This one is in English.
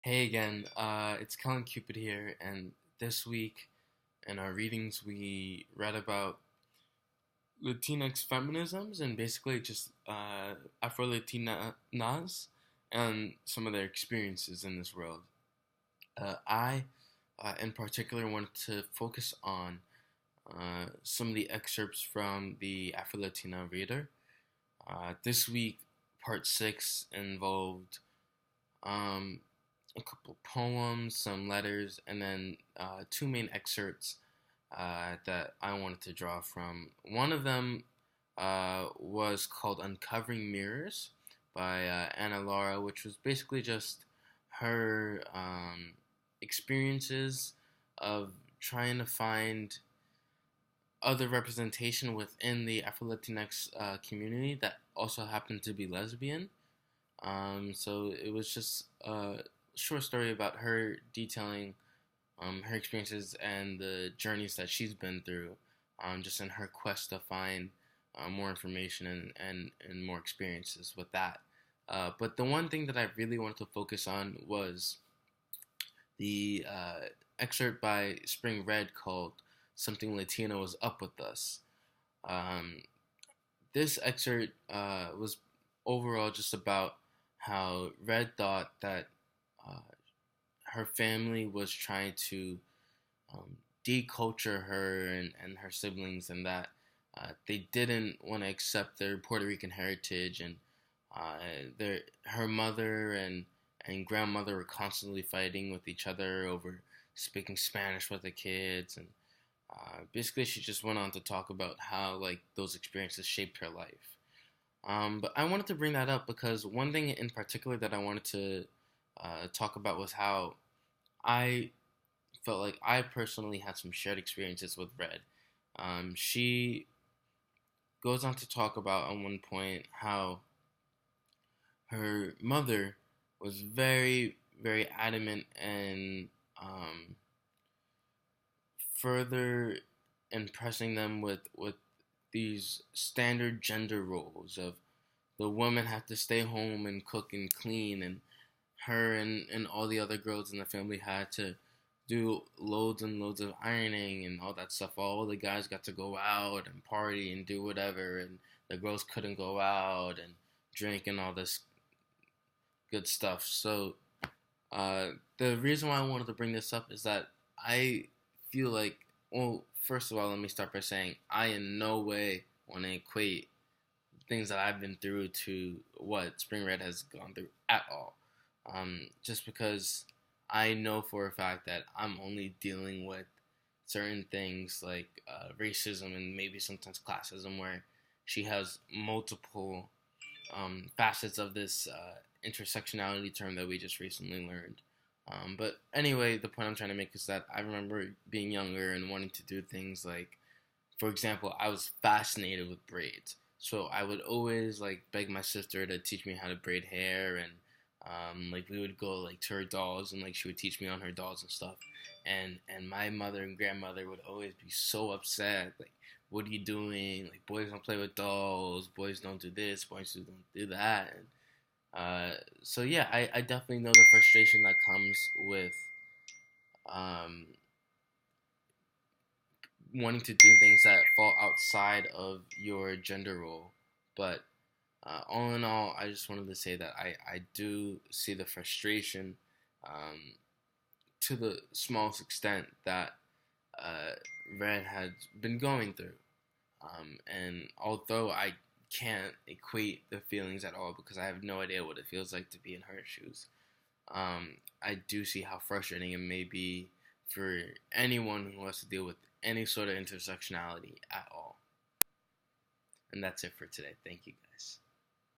Hey again, it's Kellen Cupid here, and this week in our readings we read about Latinx feminisms and basically just Afro-Latinas and some of their experiences in this world. I in particular, wanted to focus on some of the excerpts from the Afro-Latina Reader. This week, part six involved um, a couple poems, some letters, and then two main excerpts that I wanted to draw from. One of them was called Uncovering Mirrors by Anna Laura, which was basically just her experiences of trying to find other representation within the Afro Latinx community that also happened to be lesbian. So it was just a short story about her detailing her experiences and the journeys that she's been through, just in her quest to find more information and more experiences with that. But the one thing that I really wanted to focus on was the excerpt by Spring Red called Something Latino Was Up With Us. Um, this excerpt was overall just about how Red thought that uh, her family was trying to deculture her and her siblings, and that they didn't want to accept their Puerto Rican heritage, and her mother and grandmother were constantly fighting with each other over speaking Spanish with the kids, and basically she just went on to talk about how like those experiences shaped her life. But I wanted to bring that up because one thing in particular that I wanted to talk about was how I felt like I personally had some shared experiences with Red. She goes on to talk about at one point how her mother was very, very adamant and further impressing them with these standard gender roles of the woman had to stay home and cook and clean, and her and all the other girls in the family had to do loads and loads of ironing and all that stuff. All the guys got to go out and party and do whatever, and the girls couldn't go out and drink and all this good stuff. So the reason why I wanted to bring this up is that I feel like, well, first of all, let me start by saying I in no way want to equate things that I've been through to what Spring Red has gone through at all. Just because I know for a fact that I'm only dealing with certain things like racism and maybe sometimes classism, where she has multiple facets of this intersectionality term that we just recently learned. But anyway, the point I'm trying to make is that I remember being younger and wanting to do things like, for example, I was fascinated with braids. So I would always like beg my sister to teach me how to braid hair, and like we would go like to her dolls, and like she would teach me on her dolls and stuff. And my mother and grandmother would always be so upset, like, what are you doing? Like, boys don't play with dolls, boys don't do this, boys don't do that. And so yeah, I definitely know the frustration that comes with um, wanting to do things that fall outside of your gender role. But all in all, I just wanted to say that I do see the frustration, um, to the smallest extent that uh, Red had been going through. And although I can't equate the feelings at all because I have no idea what it feels like to be in her shoes, I do see how frustrating it may be for anyone who has to deal with any sort of intersectionality at all. And that's it for today. Thank you, guys.